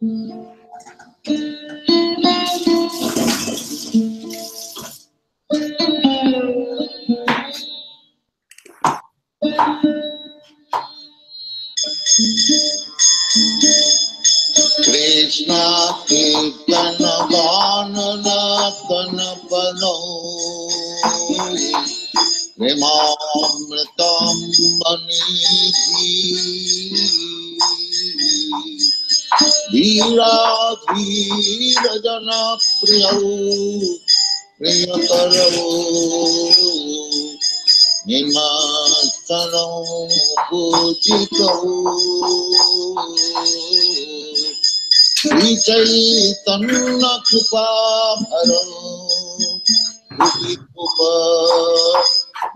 Krishna Kirtana Vanana Kanapano Premamritam Manidhi Dhira Dhira Jana Priyau Priyakarau Nimastaram Pujitau Sri Chaitanya Krupa Bharo Bhupi Kupa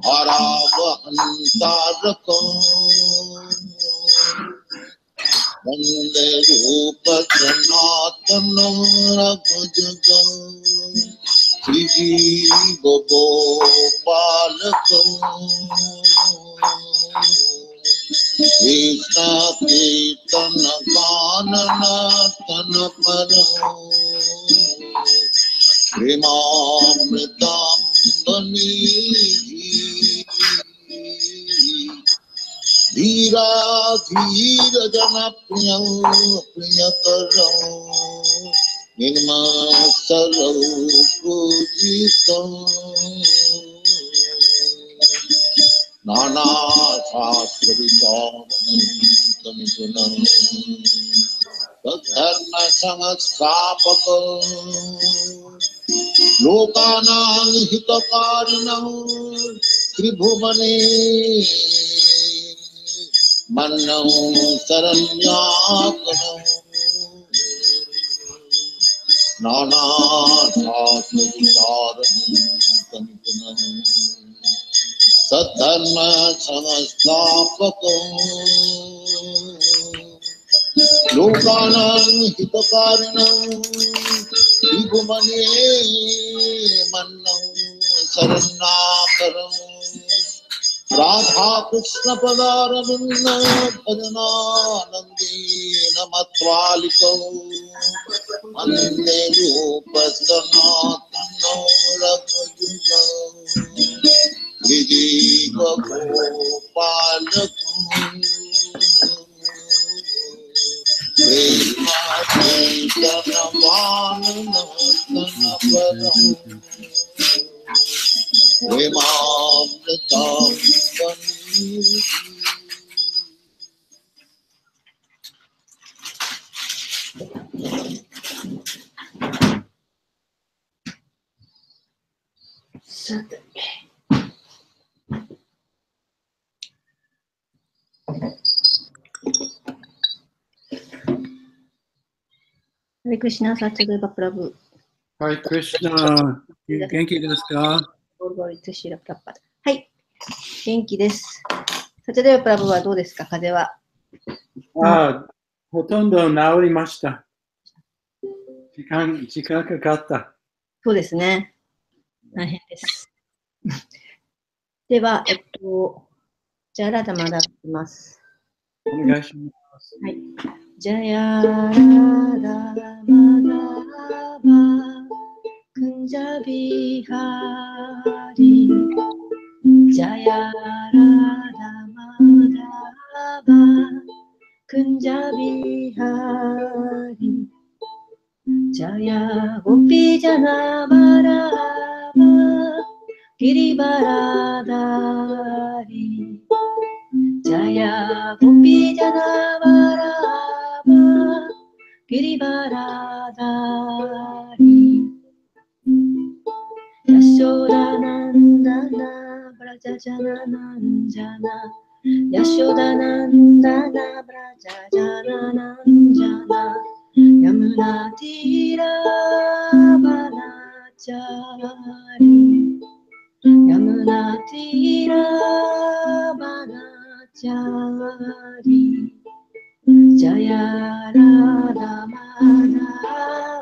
Bharavahantarakam Vande Rupa Sanatana Raghujagam Sri Gopalakam Krishna Kirtana Vanana Kanaparam Premamritam Manidhi Dhira Dhira Jana Priyam Priyakaram Nirmasaram Pujitam Nana Shastra Vicharanam Nipunam Dharma Sanghastapakam Lokanam Hitakarinam Tribhumane Mannam Saranyakanam Nana Shastra Vicharanam Nipunam Sadharma Samastapakam Lokanam Hitakarinam Vibhumane Mannam Saranakaram Radha Krishna Padaravinda Bhajananandina Matvalikam Mande Rupa Sanatana Raghujagam Vijiva Gopalakam Krishna Chaitanya Vanana Kanaparam Premamritam Manidhi Hare Krishna, Satyadeva Prabhu. Hare Krishna. 元気ですか？はい、元気です。サチャデヴァプラブはどうですか、風邪は？ほとんど治りました。時間かかった。そうですね。大変です。では、じゃあ、ラダマダいきます。お願いします。はい。ジャヤラダマダバクンジャビハリジャヤラダマダバクンジャビハリジャヤゴピジャナバラバギリバラダリジャヤゴピジャナバラバギリバラダリヤショダナンダナブラジャジャナナンジャナヤショダナンダナブラジャジャナナンジャナヤムナティラバナチャリヤムナティラバナチャリジャヤラダマダ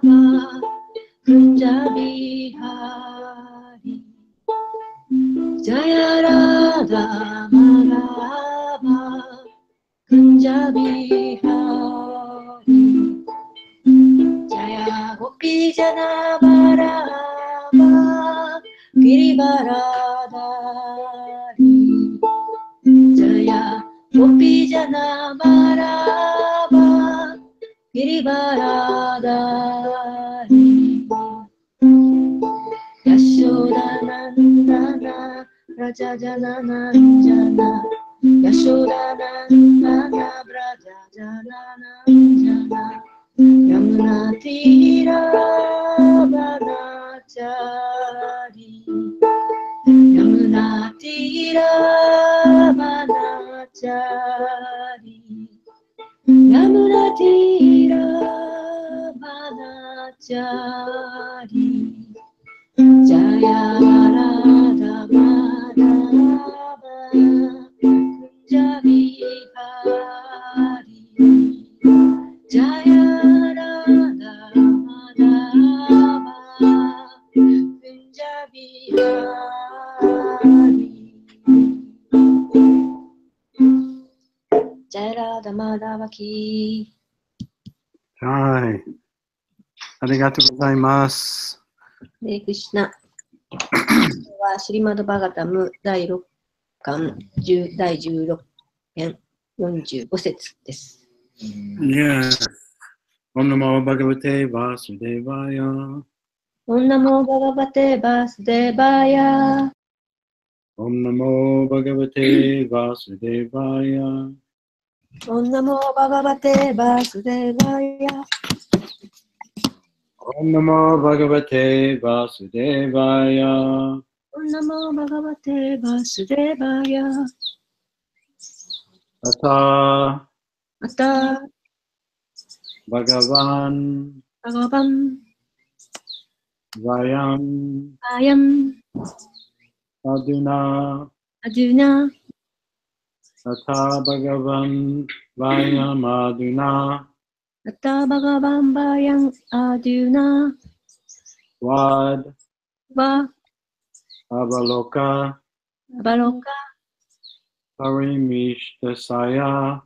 バクンジャビハリジャヤラダマダバクンジャビハリ Gopi Jana Baraba Girivaradari Jaya Gopi Jana Baraba Girivaradari Yashodanandana Raja Janananjana Yashodanandana Raja Janananjana Yamuna Tira Vanachari Yamuna Tira Vanachari Yamuna Tira Vanachari Jaya Radha Madhava Kunjabihari Jaya Radha Madhava Kunjabihari Jaya Radha Madhava ki はい。ありがとうございます。ハレクリシュナ。今日はシリマドバガタム第6巻第16編45節です。Yes. Om Namo Bhagavate Vasudevaya. Om Namo Bhagavate Vasudevaya. Om Namo Bhagavate Vasudevaya. Om Namo Bhagavate Vasudevaya. Om Namo Bhagavate Vasudevaya. Om Namo Bhagavate Vasudevaya. Ata Ata Bhagavan Bhagavam Vayam Ayam Aduna Aduna Ata Bhagavan Vayam Aduna Ata Bhagavam Bayam Aduna Vad Va Avaloka Abaloka Parimishtasaya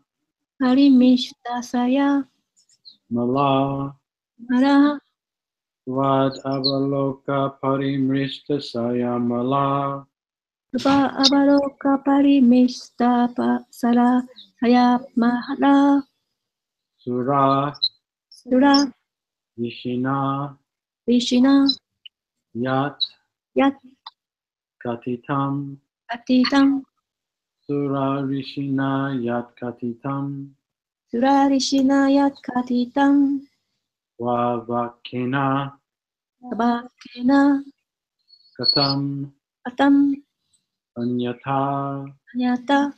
Harimishtasaya Mala Mara Vad Avaloka Parimishtasaya Mala Rupa Abaloka Parimishta Sara Saya Mahara Sura Sura Vishina Vishina Yat Yat Katitam Atitam Sura Vishina Yat Katitam Sura Rishina Yat Katitam Vavakena Sabakena Katam Atam Anyata Anyata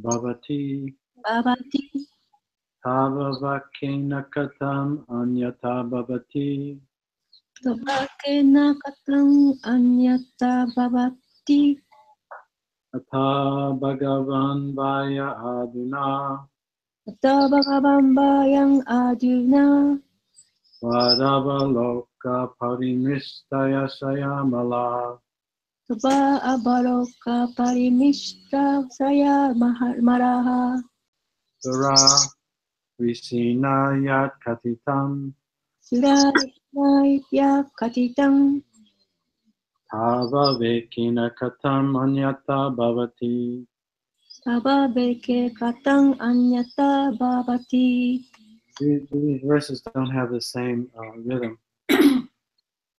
Bhavati Bhavati Tavavakena Katam Anyata Bhavati Sabakena Katam Anyata Bhavati Atha Bhagavan Vaya Aduna Ata Bhagavambayang Aduna Vadavaloka Parimistaya Sayamala Saba Abaloka Parimishta Saya Maraha Sura Visina Yat Katitam Sura Rishna Katitam Tava Vekina Katam Anyata Bhavati. Saba Beke Katang Anyata Bhavati. These verses don't have the same rhythm,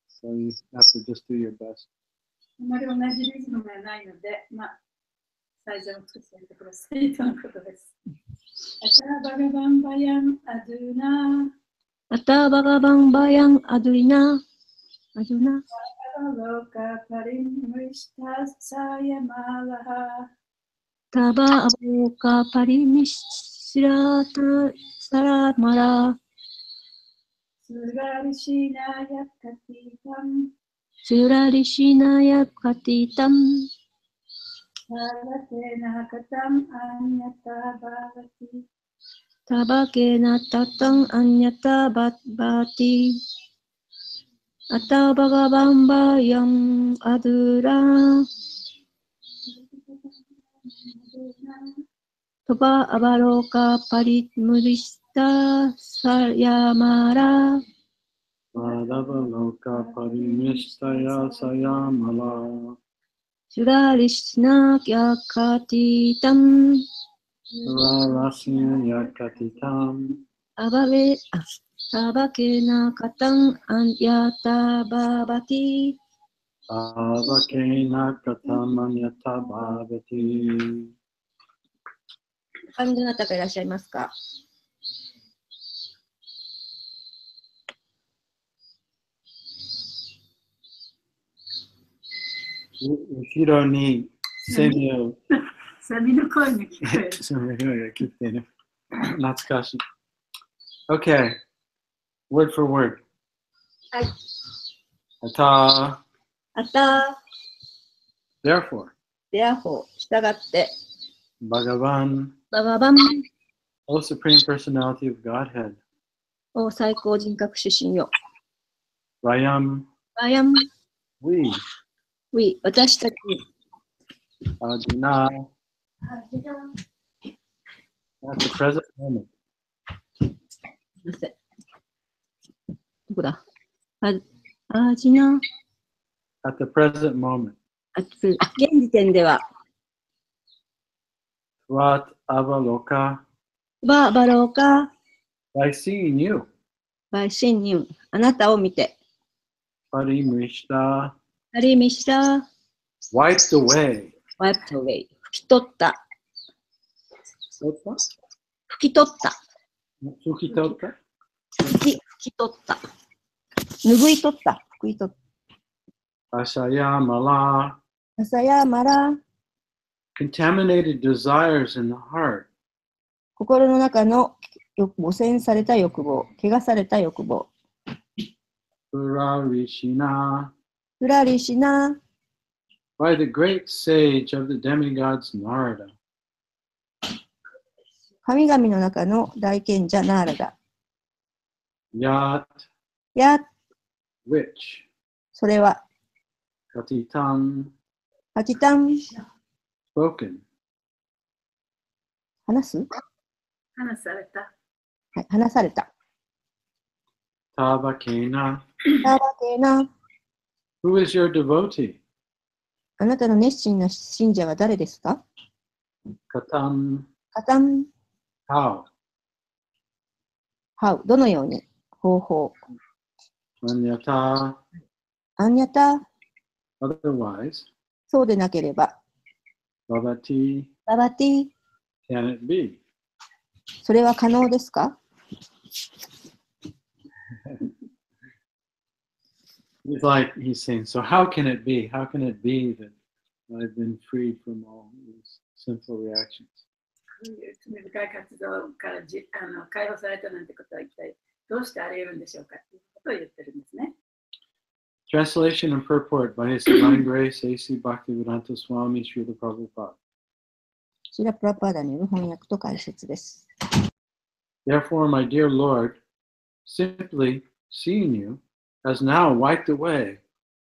so you have to just do your best. あまり同じリズムがないので、最初の作ってみてくださいとのことです。アタバガバンバヤンアドゥナ Ata Bhagavambayang Aduna Aduna Avaloka Parimrishta Sayamalaha Taba Abaloka Parimishta Saramara Surarishina Yakatitam Sura Rishina Katitam Bhavatena Katam Anyata Bhavati Tabakena Tatang Anyata Bhavati Ata Bhagavambayang Adura Taba Abaloka Parimurishta Sayamara Vadavaloka Parimistaya Sayamala Shurarishna Yakatitam Rarasya Yakatitam Abhave Sabakena Katang Anyata Babati. Avakena Katamanyata Bhavati. どなたかいらっしゃいますか？後ろにセミをサビの声が聞こえる。セミが来てね。懐かしい。Okay, word for word. はい。ああた、Therefore, therefore、従って、Bhagavan, バババン O Supreme Personality of Godhead, を最高人格主神よ。Vayam, バヤン、we, ウィ、私たち。Adina, at the present moment, すみません。どこだ？あじな。at the present moment, 現時点では、Tvat Avaloka, バローカ、 by seeing you, バイシンニン、あなたを見て、Parimrishta, ハリミシタ、 wiped away. ワイプトウェイ、拭き取った、拭き取った、拭き取った、拭い取った、拭い取った。 Asayamala, 朝やまら、 contaminated desires in the heart, 心の中の汚染された欲望、汚された欲望。Purarishina, ふらりしな、 by the great sage of the demigods Narada, 神々の中の大賢者ナーラダ。 Yat, や、 which, それは、 Katitam, パチタン、 spoken, 話す？話された。はい、話された。 Tavakena, たわけな、 who is your devotee? あなたの熱心な信者は誰ですか？ Katam, カタン、 how? ハウ、どのように？方法。 Manyata, アンニャタ、 otherwise, そうでなければ。 Bhavati, ババティ、 can it be? それは可能ですか？ He's saying, so how can it be? How can it be that I've been freed from all these sinful reactions? こういう罪深い活動から解放されたなんてことは一体どうしてあり得るんでしょうかということを言ってるんですね。Translation and purport by His Divine Grace A.C. Bhaktivedanta Swami Srila Prabhupada. シラプラパーダによる翻訳と解説です。 Therefore, my dear Lord, simply seeing you has now wiped away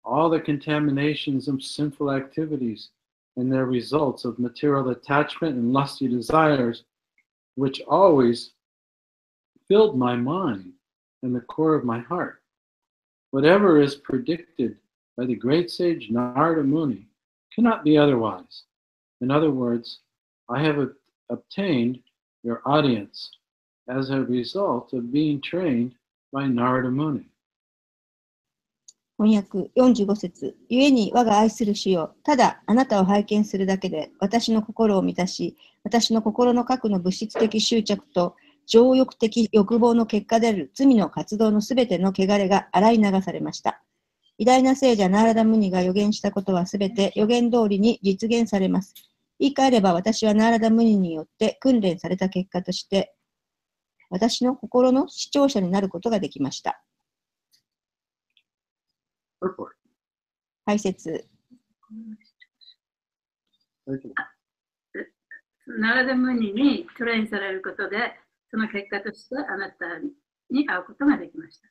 all the contaminations of sinful activities and their results of material attachment and lusty desires, which always filled my mind and the core of my heart. Whatever is predicted by the great sage Narada Muni cannot be otherwise. In other words, I have obtained your audience as a result of being trained by Narada Muni. 翻訳45節。故に我が愛する主よ、ただあなたを拝見するだけで私の心を満たし、私の心の核の物質的執着と情欲的欲望の結果である罪の活動のすべての汚れが洗い流されました。偉大な聖者ナーラダムニが予言したことはすべて予言通りに実現されます。言い換えれば私はナーラダムニによって訓練された結果として、私の心の視聴者になることができました。解説。ナラダムニにトレインされることで、その結果としてあなたに会うことができました。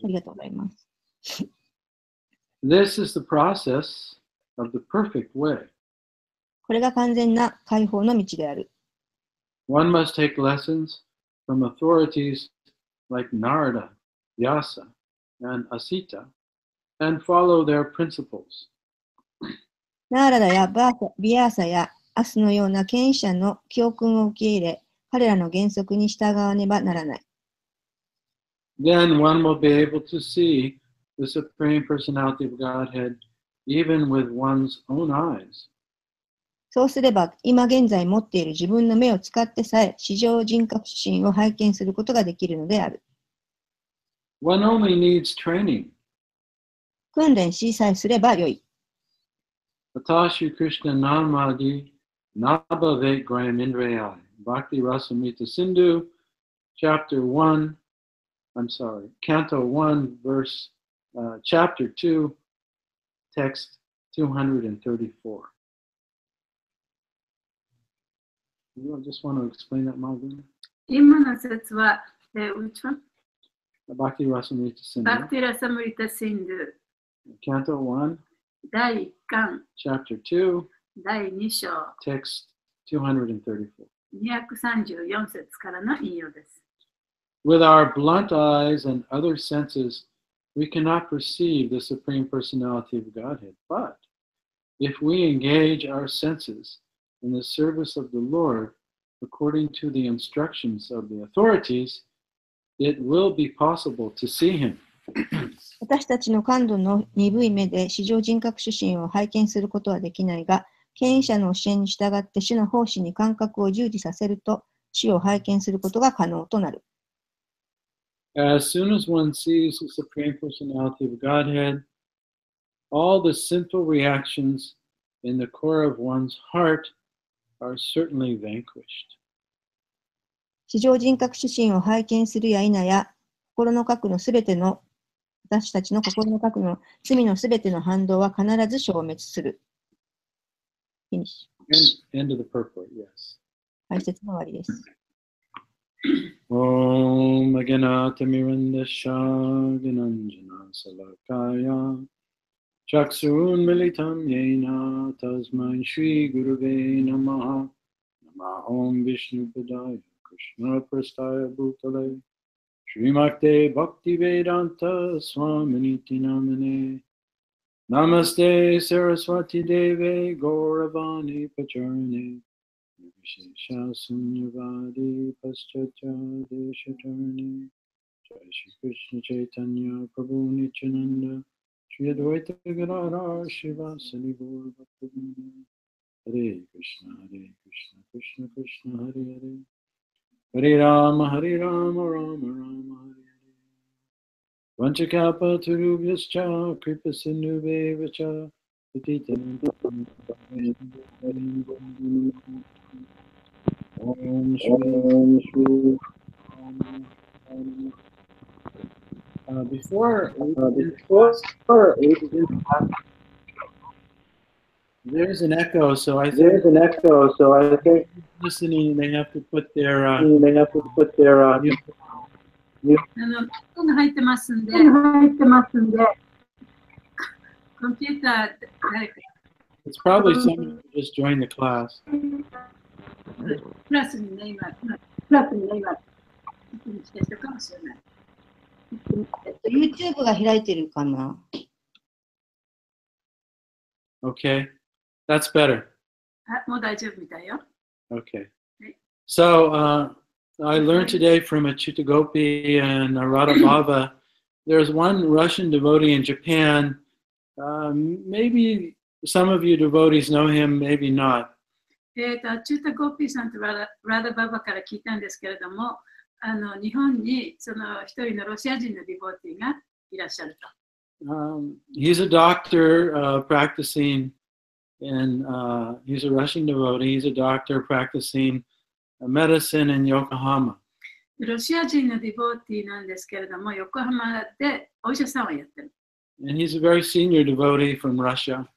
ありがとうございます。This is the process of the perfect way. これが完全な解放の道である。One must take lessons from authorities like Narada Vyasa, and Asita, and follow their principles. ナーラダやビアーサやアスのような権威者の教訓を受け入れ、彼らの原則に従わねばならない。Then one will be able to see the Supreme Personality of Godhead even with one's own eyes. そうすれば、今現在持っている自分の目を使ってさえ、至上人格主神を拝見することができるのである。One only needs training. 訓練しさえすればよい。Atashu Krishna Namadi Nabhavet Graham Indrayai. Bhakti Rasamrita Sindhu, Chapter 1, Canto 1, Chapter 2, Text 234. You just want to explain that, Malvina? 今の説は、which one? Bhakti Rasamrita Sindhu. バクティラサムリタシンド Canto 1, 第1巻 Chapter 2, 第2章 Text 234. 234節からの引用です。With our blunt eyes and other senses, we cannot perceive the Supreme Personality of Godhead. But if we engage our senses in the service of the Lord according to the instructions of the authorities, it will be possible to see Him. 私たちの感度の鈍い目で至上人格主神を拝見することはできないが、権威者の教えに従って主の奉仕に感覚を従事させると、主を拝見することが可能となる。As soon as one sees the Supreme Personality of Godhead, all the sinful reactions in the core of one's heart are certainly vanquished. 至上人格主神を拝見するや否や、心の核のすべての、私たちの心の核の罪のすべての反動は必ず消滅する。Finish. End of the purport, yes. 解説の終わりです。Om Aganata Mirandasha Gananjana Salakaya Chaksurun Militam Yena Tasmai Shri Gurave Namaha Nama Om Vishnu Padaya Krishna Prastaya Bhutale Srimakte Bhakti Vedanta Swaminiti Namane Namaste Saraswati Deve Gauravani Pacharane Vishesha Sunyavadi Paschatya Deshatarne Jai Shri Krishna Chaitanya Prabhu Nityananda Shri Advaita Gadadhar Shivasani Gaur Bhaktivinoda Hare Krishna Krishna Krishna Hare Hare Hare Rama Rama Rama Hare Hare Vanchakapa Turubhyascha Kripa Sindhuvevacha Om Shri. Before there's an echo, so I think listening they have to put their 音が入ってますんで、コンピューター誰か It's probably someone who just joined the class. クラスにね、今、来た人かもしれない。YouTube が開いてるかな。Okay, that's better. あ、もう大丈夫みたいよ。Okay. So I learned today from Achyuta Gopi and Radha Bhava. There's one Russian devotee in Japan. Maybe some of you devotees know him, maybe not. アチュータ・ゴッピーさんとラダ・ババから聞いたんですけれども、日本にその一人のロシア人のディボーティーがいらっしゃると。He's a doctor practicing, and he's a Russian devotee. He's a doctor practicing medicine in Yokohama. ロシア人のディボーティーなんですけれども、横浜でお医者さんをやってる。And he's a very senior devotee from Russia.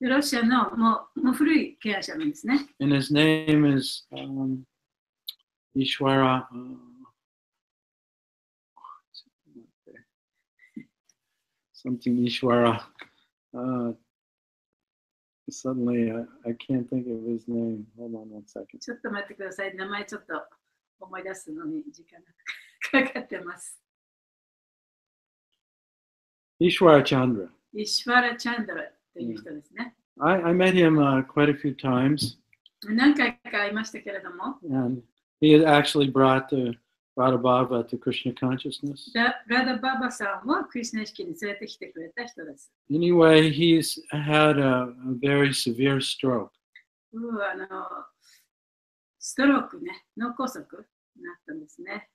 ロシアのもう古い敬愛者なんですね。And his name is Ishwara. Something Ishwara. Suddenly, I can't think of his name. Hold on one second. ちょっと待ってください。名前ちょっと思い出すのに時間がかかってます。Ishwara Chandra. イシュワラ・チャンドラという人ですね。I met him quite a few times, 何回か会いましたけれども、 and he had actually brought Radha Baba to Krishna consciousness. ラダ・ババさんをクリシュナ意識に連れてきてくれた人です。 Anyway, he's had a very severe stroke. ストロークね、脳梗塞になったんですね。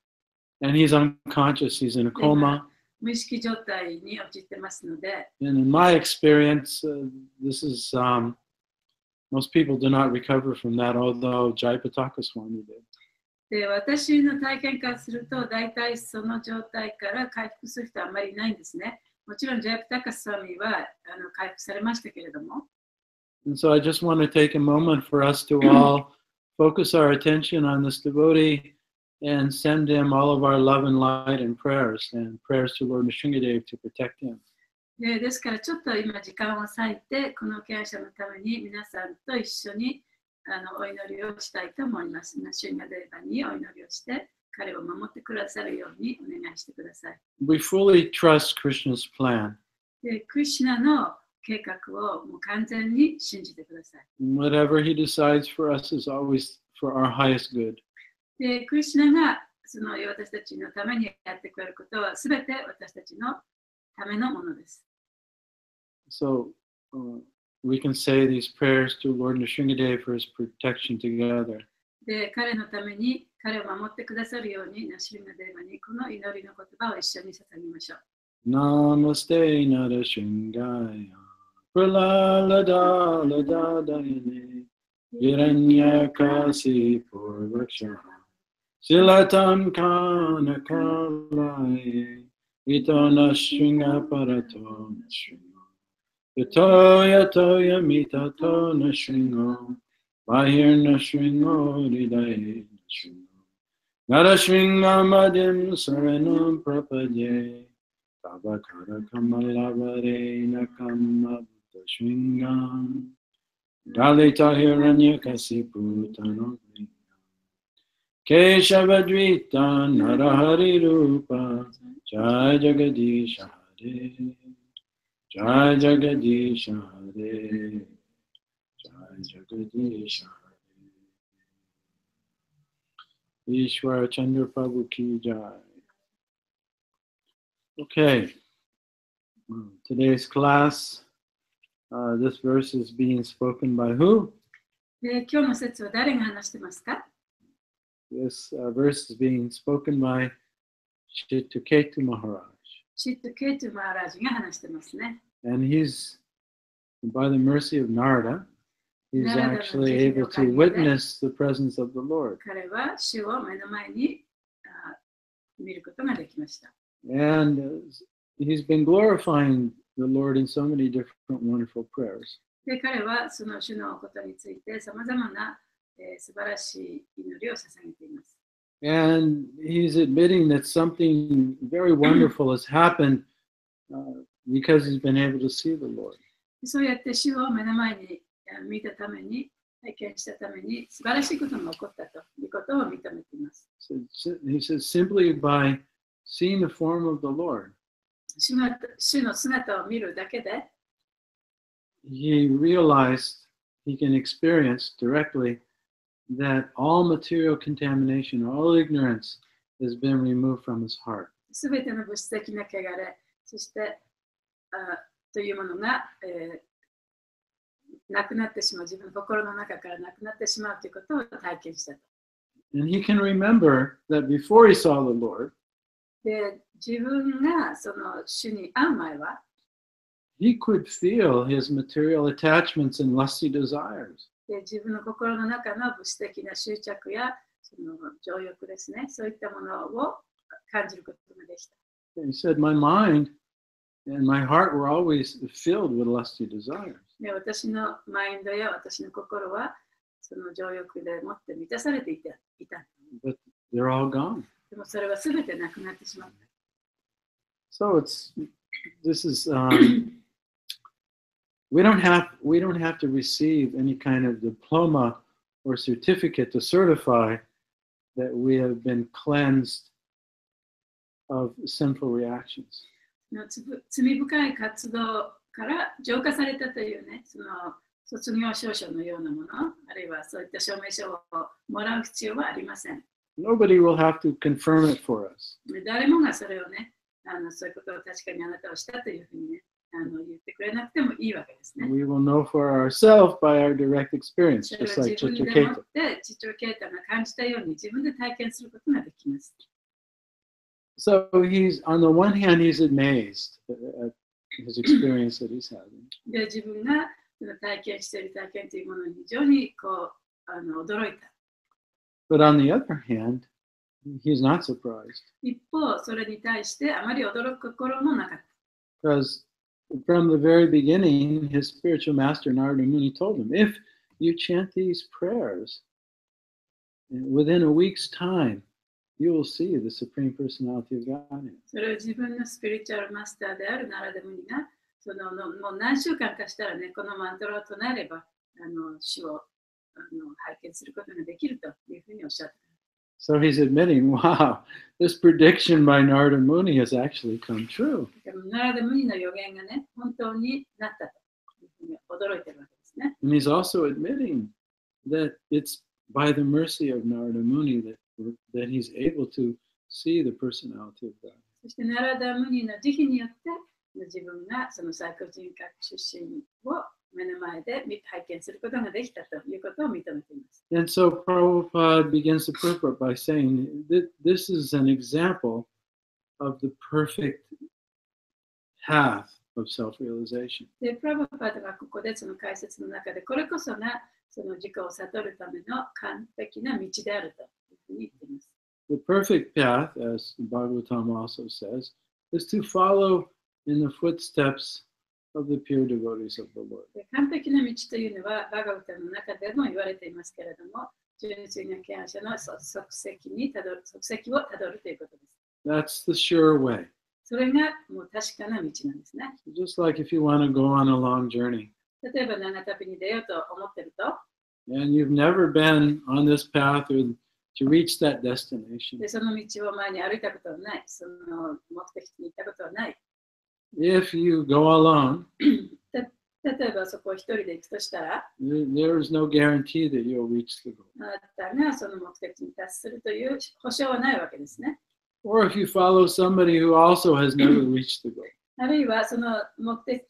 And he's unconscious, he's in a coma. 無意識状態に陥ってますので、 And in my experience, this is, most people do not recover from that, although Jayapataka Swami did. で私の体験からすると、大体その状態から回復する人はあまりいないんですね。もちろん、ジャイプタカスワミは回復されましたけれども、 And so I just want to take a moment for us to all focus our attention on this devotee and send him all of our love and light and prayers to Lord Nrsingadev to protect him. ですから、ちょっと今時間を割いて、この経営者のために皆さんと一緒にお祈りをしたいと思います。ナシュンガデーバにお祈りをして、彼を守ってくださるようにお願いしてください。We fully trust Krishna's plan. で、クリシュナの計画をもう完全に信じてください。Whatever he decides for us is always for our highest good. で、クリシュナがその私たちのためにやってくれることはすべて私たちのためのものです。So we can say these prayers to Lord Nrsingadev for his protection together. で、彼のために彼を守ってくださるように、ナシュンガデーバにこの祈りの言葉を一緒に捧げましょう。Namaste Narashingaya Praladadadayane Hiranyakasi Purvaksha Silatam Kanakalaye Ito Nashringa Parato Nashringa Yato Yamitato Nashringo Bahir Nashringo Ridaye Nashringo Narashringa Madim Saranam Prapadye Tabakara Kamalavare Nakama Shringam Dalita Hiranyakasi Putano Keshavadvita Narahari Rupa Jai Jagadish Hare Jai Jagadish Hare Jai Jagadish Hare Ishwara Chandra Prabhu Ki Jai. Okay, today's class, this verse is being spoken by who? で、今日の説は誰が話してますか？ This verse is being spoken by Chittaketu Maharaj. シット・ケイトゥ・マハラジが話してますね。 And he's, by the mercy of Narada, he's Narada actually no able to witness the presence of the Lord. 彼は主を目の前に見ることができました。 And he's been glorifying the Lord in so many different wonderful prayers. で、彼はその主のことについてさまざまな素晴らしい祈りを捧げています。 And he's admitting that something very wonderful has happened because he's been able to see the Lord. そうやって主を目の前に見たために、体験したために素晴らしいことが起こったということを認めています。 So he says, simply by seeing the form of the Lord, 主の姿を見るだけで、 he realized he can experience directly that all material contamination, all ignorance has been removed from his heart. すべての物質的な汚れ、そしてというものが、なくなってしまう、自分の心の中からなくなってしまうということを体験したと。 And he can remember that before he saw the Lord, で、自分がその主に会う前は、 he could feel his material attachments and lusty desires. で自分の心の中の物質的な執着やその情欲ですね、そういったものを感じることができた。 He said, my mind and my heart were always filled with lusty desires. で私のマインドや私の心はその情欲でもって満たされていた。 But they're all gone. でもそれはすべてなくなってしまった。 So this is we don't have to receive any kind of diploma or certificate to certify that we have been cleansed of sinful reactions. 罪深い活動から浄化されたというね、その卒業証書のようなもの、あるいはそういった証明書をもらう必要はありません。Nobody will have to confirm it for us. 誰もがそれをね、そういうことを確かにあなたはしたというふうにね、言ってくれなくてもいいわけですね。We will know for ourselves by our direct experience, それ just は like 自分 Chitta でもっ Keita. て、父親ケータが感じたように自分で体験することができます。So he's, on the one hand, he's amazed at his experience that he's having. で、自分が体験している体験というものに非常にこう驚いた。But on the other hand, he's not surprised. 一方、それに対してあまり驚く心もなかった。Because from the very beginning, his spiritual master Narada Muni told him, if you chant these prayers, within a week's time, you will see the Supreme Personality of Godhead. それを自分のスピリチュアルマスターであるナラダムニがもう何週間かしたらね、このマントラを唱えれば主を拝見することができるというふうにおっしゃっています。So he's admitting, wow, this prediction by Narada Muni has actually come true. ナラダムニの予言がね、本当になったというふうに驚いているわけですね。And he's also admitting that it's by the mercy of Narada Muni that he's able to see the personality of God. そしてナラダムニの慈悲によって自分がその最高人格出身を目の前で拝見することができたということを認めています。And so Prabhupada begins the purport by saying that this is an example of the perfect path of self-realization. で、プラバパーがここでその解説の中で、これこそがその自己を悟るための完璧な道であるというふうに言っています。The perfect path, as Bhagavatam also says, is to follow in the footsteps of the pure devotees of the Lord. 完璧な道というのは、バガバタの中でも言われていますけれども、純粋な敬愛者の足跡をたどるということです。That's the sure way. それがもう確かな道なんですね。Just like if you want to go on a long journey 例えば長旅に出ようと思っていると、 and you've never been on this path or to reach that destination. でその道を前に歩いたことはない、その目的地に行ったことはない。If you go alone, 例えばそこを一人で行くとしたら、there is no guarantee that you'll reach the goal. あなたがその目的地に達するという保証はないわけですね。Or if you follow somebody who also has never reached the goal. あるいはその目的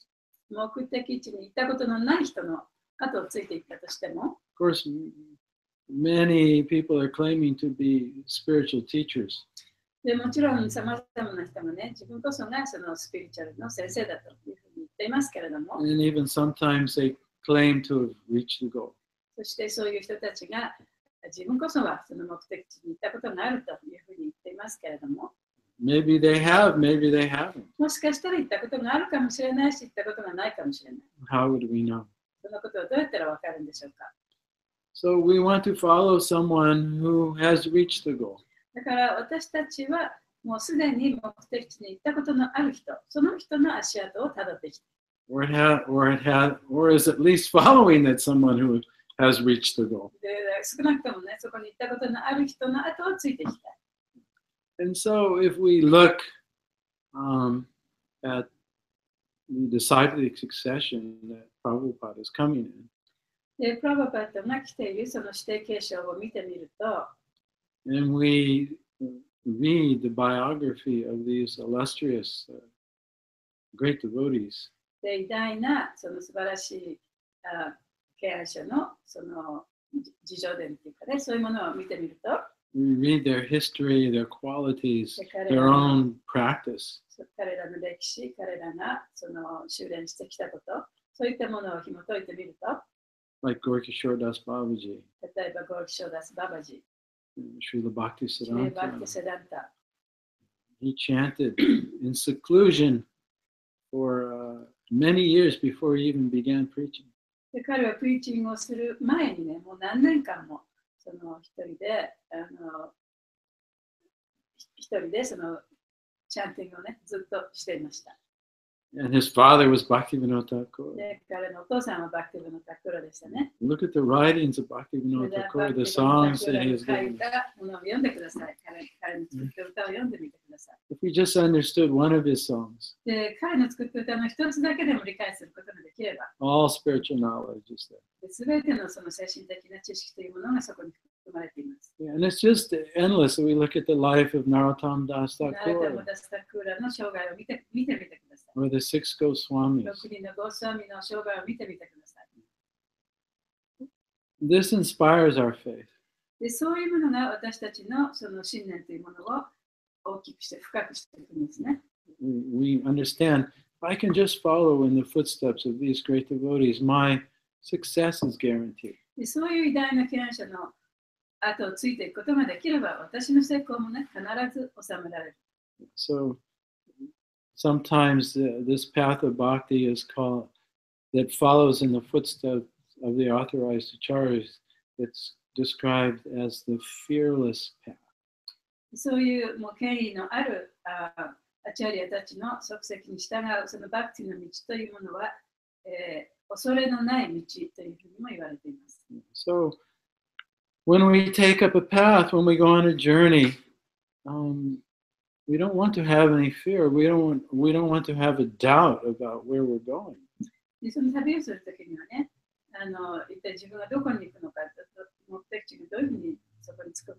地に行ったことのない人の後をついていったとしても、 Of course, many people are claiming to be spiritual teachers. でもちろんさまざまな人がね、自分こそがそのスピリチュアルの先生だというふうに言っていますけれども、 And even sometimes they claim to have reached the goal. そしてそういう人たちが自分こそはその目的地に行ったことがあるというふうに言っていますけれども、 Maybe they have, maybe they haven't. もしかしたら行ったことがあるかもしれないし、行ったことがないかもしれない。 How would we know? そのことをどうやったらわかるんでしょうか。 So we want to follow someone who has reached the goal. だから私たちはもうすでに目的地に行ったことのある人、その人の足跡をたどってきて、 Or is at least following that someone who has reached the goal. で少なくともね、そこに行ったことのある人の後をついていきたい。 And so if we look at the disciplic succession that Prabhupada is coming in, で、プラバパットが来ているその指定継承を見てみると、 and we read the biography of these illustrious great devotees, で偉大なその素晴らしい敬愛者のその自叙伝というかね、そういうものを見てみると、 we read their history, their qualities, で彼 their らの own practice. 彼らの歴史、彼らがその修練してきたこと、そういったものを紐解いてみると、 Like Gorkishore Das Babaji, 例えばゴーキショーダス・ババジ、 Srila Bhakti シュレバッティ・ Siddhanta. セダンタ、 He chanted in seclusion for many years before he even began preaching. で彼はプリーチングをする前にね、もう何年間もその一人でそのチャンティングをね、ずっとしていました。And his father was Bhaktivinoda Thakur. で、彼のお父さんはバクティブのタクロでしたね。 Look at the writings of それ Bhaktivinoda で Thakur, バク the ティブのタ songs クロ that he に has 書い given. たものを読んでください。彼の作った歌を読んでみてください。 If we just understood one of his songs, で、彼の作った歌の一つだけでも理解することができれば、 all spiritual knowledge is there. すべてのその精神的な知識というものがそこに含まれています。 Yeah, and it's just endless. We look at the life of Narottam Das ナラタム Thakur ダスタクーラの生涯を見てみてください。 or the six Goswamis. 6人のゴースワミの生涯を見てみてください。 This inspires our faith. で、そういうものが私たちのその信念というものを大きくして深くしていくんですね。 We understand if I can just follow in the footsteps of these great devotees, my success is guaranteed. で、そういう偉大な敬愛者の後をついていくことができれば、私の成功もね、必ず収められる。 So sometimes this path of bhakti is called, that follows in the footsteps of the authorized acharyas, it's described as the fearless path. そういうもう権威のあるアチャリアたちの足跡に従うそのバクティの道というものは、恐れのない道というふうにも言われています。 So when we take up a path, when we go on a journey, we don't want to have any fear. We don't want to have a doubt about where we're going. で、その旅をするときにはね、一体自分がどこに行くのか、目的地がどういうふうにそこに着く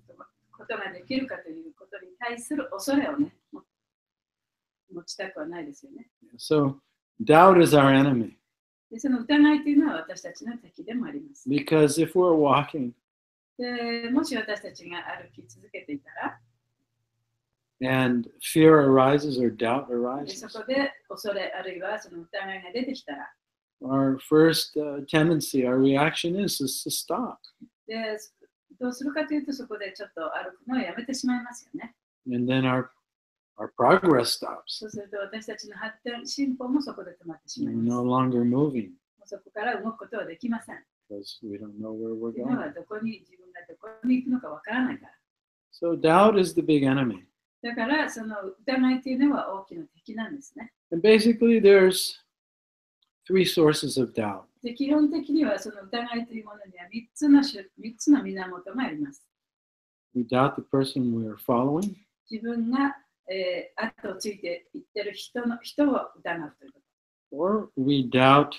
ことができるかということに対する恐れをね、持ちたくはないですよね。 So doubt is our enemy で、その疑いというのは私たちの敵でもあります。 because if we're walking で、もし私たちが歩き続けていたら、 and fear arises or doubt で arises, そこで恐れあるいはその疑いが出てきたら、 our first tendency, our reaction is to stop. で、どうするかというと、そこでちょっと歩くのをやめてしまいますよね。 And then our progress stops. そうすると私たちの発展、進歩もそこで止まってしまい We're ます。 no も longer moving うそこから動くことはできません。 because we don't know where we're というのは going. 自分がどこに行くのかわからないから。 So doubt is the big enemy. だからその疑いというのは大きな敵なんですね。 And basically there's three sources of doubt. で、基本的にはその疑いというものには3つの源があります。 We doubt the person we're following. 自分が、後をついていってる人を疑うということ。 Or we doubt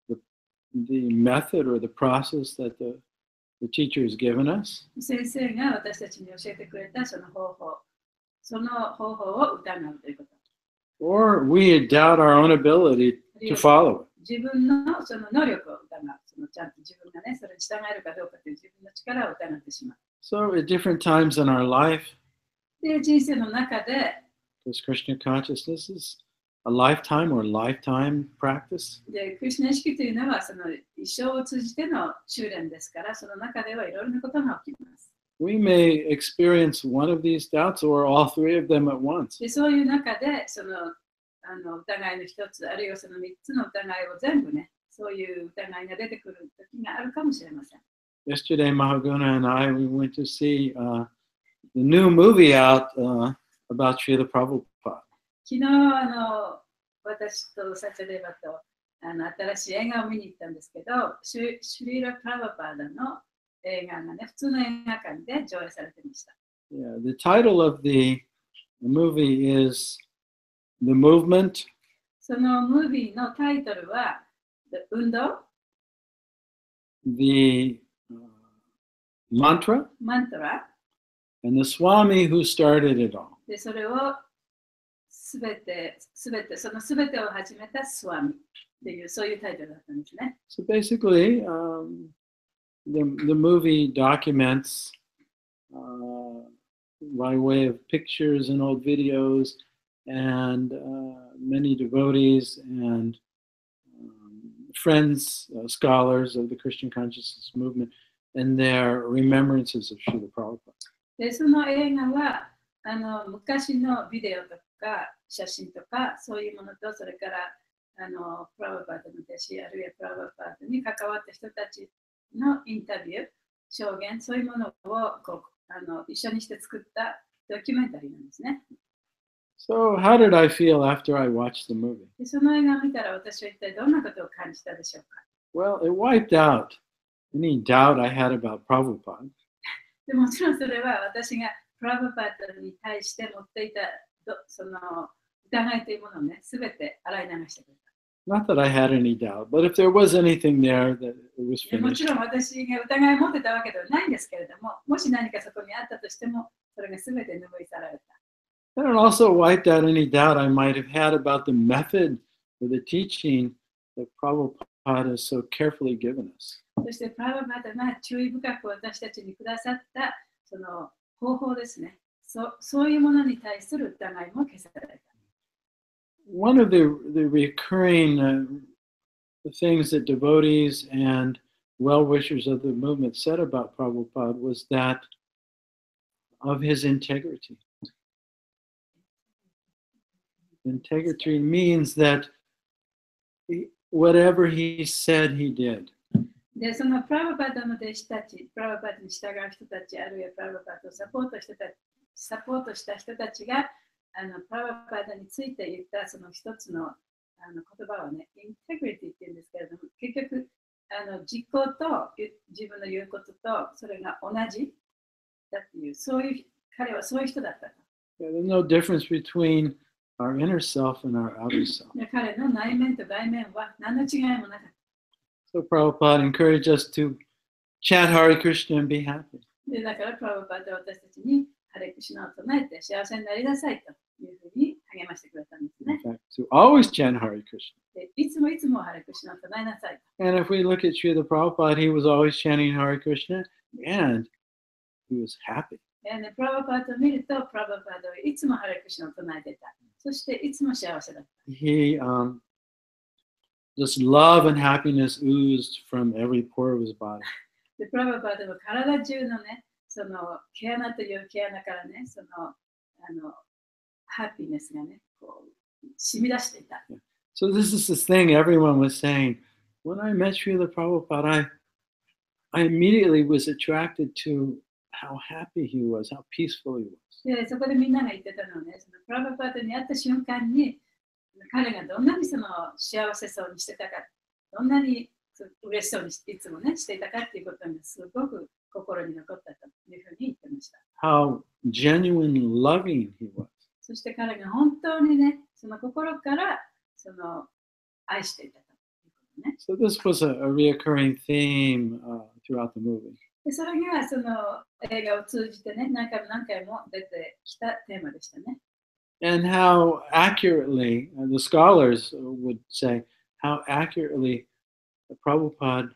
the method or the process that the teacher has given us. 先生が私たちに教えてくれたその方法を疑うということ。 Or we doubt our own ability to follow it. 自分のその能力を疑う。そのちゃんと自分がね、それに従えるかどうかという自分の力を疑ってしまう。 So at different times in our life, で、人生の中で、 because Krishna consciousness is a lifetime or lifetime practice. で、クリシュナ意識というのはその一生を通じての修練ですから、その中ではいろいろなことが起きます。 We may experience one of these doubts or all three of them at once. で、そういう中で、その疑いの一つ、あるいはその3つの疑いを全部ね、そういう疑いが出てくる時があるかもしれません。 Yesterday, Mahaguna and I, we went to see the new movie out about Srila Prabhupada. 昨日、私とサチャデバと新しい映画を見に行ったんですけど、シュリーラ・プラバパーダの映画がね、普通の映画館で上映されていました。Yeah, the title of the movie is The Movement, そのムービーのタイトルは、運動、the mantra, マントラ、 and the Swami who started it all. で、それをすべてを始めたスワミっていう、そういうタイトルだったんですね。So basically, the movie documents, by way of pictures and old videos, and many devotees and friends, scholars of the Christian consciousness movement, and their remembrances of Srila Prabhupada. で、その映画は昔のビデオとか写真とかそういうものと、それからプラバパードの弟子、あるいはプラバパードに関わった人たちのインタビュー、証言、そういうものを一緒にして作ったドキュメンタリーなんですね。So, how did I feel after I watched the movie? でその映画を見たら私は一体どんなことを感じたでしょうか。 Well, it wiped out any doubt I had about Prabhupada. でもちろんそれは私がプラブパートに対して持っていたその疑いというものをね、すべて洗い流してくれた。Not that I had any doubt, but if there was anything there, that it was もち finished. ろん私が疑いを持ってたわけではないんですけれども、もし何かそこにあったとしても、それがすべて拭い去られた。And it also wiped out any doubt I might have had about the method or the teaching that Prabhupada has so carefully given us. そしてプラブパートが注意深く私たちにくださったその方法ですね。そういうものに対する疑いも消された。One of the recurring things that devotees and well-wishers of the movement said about Prabhupada was that of his integrity. Integrity means that whatever he said, he did. で、そのプラブパートの弟子たち、プラブパートに従う人たち、あるいはプラブパートをサポートした人たちが、プラブパートについて言ったその一つの言葉はね、インテグリティって言うんですけれども、結局、実行と自分の言うこととそれが同じだっていう、彼はそういう人だったと。There's no difference between our inner self and our outer self. 彼の内面と外面は何の違いもなかった。So Prabhupada encouraged us to chant Hare Krishna and be happy. でだからプラブパートは私たちにハレクシナを唱えて幸せになりなさいというふうに励ましてくれたんですね。 In fact, to always chant Hare Krishna. でいつもハレクシナを唱えなさいと。 And if we look at Srila Prabhupada, he was always chanting Hare Krishna and he was happy. でプラブパートを見ると、プラブパートはいつもハレクシナを唱えてた。そしていつも幸せだった。He just love and happiness oozed from every pore of his body. でプラブパートの体中のね、その毛穴という毛穴からね、そのハッピーネスがね、こう染み出していた。So this is the thing everyone was saying. When I met Srila Prabhupada, I immediately was attracted to how happy he was, how peaceful he was. でそこでみんなが言ってたのはね、そのプラブパートに会った瞬間に、彼がどんなにその幸せそうにしてたか、どんなに嬉しそうにいつもね、していたかっていうことがすごく心に残ったというふうに言ってました。How genuinely loving he was. そして彼が本当にね、その心からその愛していたということね。So this was a reoccurring theme throughout the movie. でそれがその映画を通じてね、何回も出てきたテーマでしたね。And how accurately, the scholars would say, how accurately Prabhupada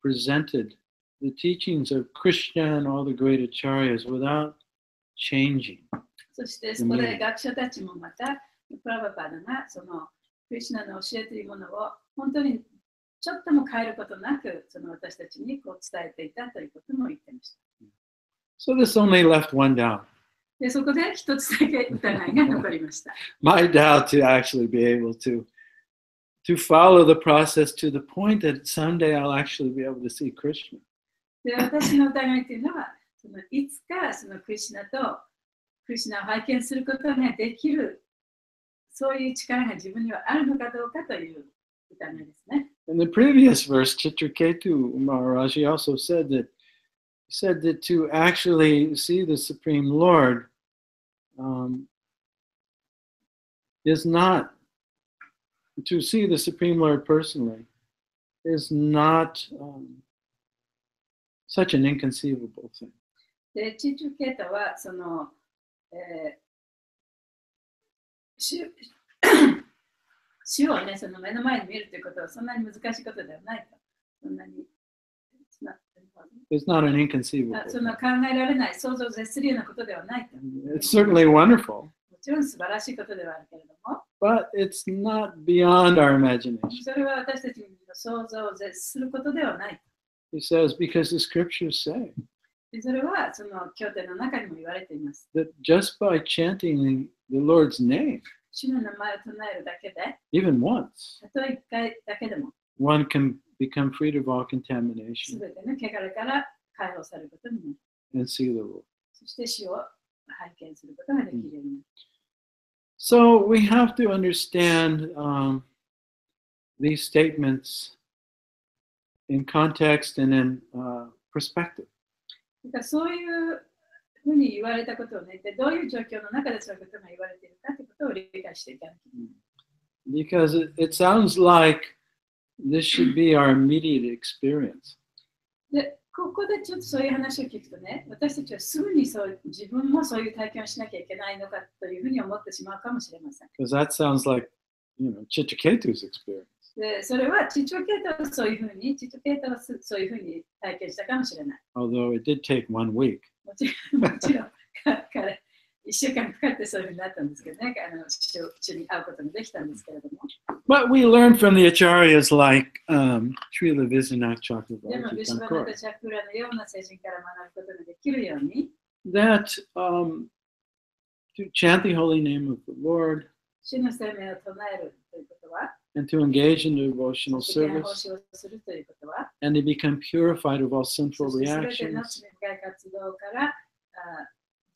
presented the teachings of Krishna and all the great acharyas without changing. そしてそこで学者たちもまた、プラブパードがそのクリシュナの教えというものを本当にちょっとも変えることなく、その私たちにこう伝えていたということも言ってました。So this only left one doubt. でそこで一つだけ疑いが残りました。My doubt to actually be able to follow the process to the point that someday I'll actually be able to see Krishna. で私の疑いというのは、そのいつかそのクリシュナを拝見することができる、そういう力が自分にはあるのかどうかという疑いですね。In the previous verse, Chitraketu Maharaj, he also said that to actually see the Supreme Lord is not, to see the Supreme Lord personally is not such an inconceivable thing. で、チチュケータはその、主をね、その目の前に見るということはそんなに難しいことではないと。そんなに。It's not an inconceivable. その考えられない、想像を絶するようなことではないと。It's certainly wonderful. もちろん素晴らしいことではあるけれども。But it's not beyond our imagination. それは私たちの想像を絶することではない。He says, because the scriptures say それはその経典の中にも言われています。that just by chanting the Lord's name, 主の名前を唱えるだけで、even once, たとえ一回だけでも、one can become freed of all contamination すべての汚れから解放されることになる。 and see the Lord. そして主を拝見することができるようになる。So we have to understand these statements in context and in perspective. だからそういうふうに言われたことをね、でどういう状況の中でそういうことが言われているかということを理解していかなきゃいけない。Because it sounds like this should be our immediate experience. で、ここでちょっとそういう話を聞くとね、私たちはすぐにそう自分もそういう体験をしなきゃいけないのかというふうに思ってしまうかもしれません。Because that sounds like, Chichiketu's experience. で、それは父親ケイタはそういうふうに、父親ケイタはそういうふうに体験したかもしれない。Although it did take 1 week. もちろん彼、1週間かかってそういうふうになったんですけどね、主に会うこともできたんですけれども。But we learn from the acharyas like Srila Vishwanath でも、ビシュバナタチャクラのような聖人から学ぶことができるように、that to chant the holy name of the Lord 主の生命を唱えるということは、and to engage in devotional そして service 奉仕をするということは、 and to become purified of all そ sinful して全ての reactions 罪深い活動から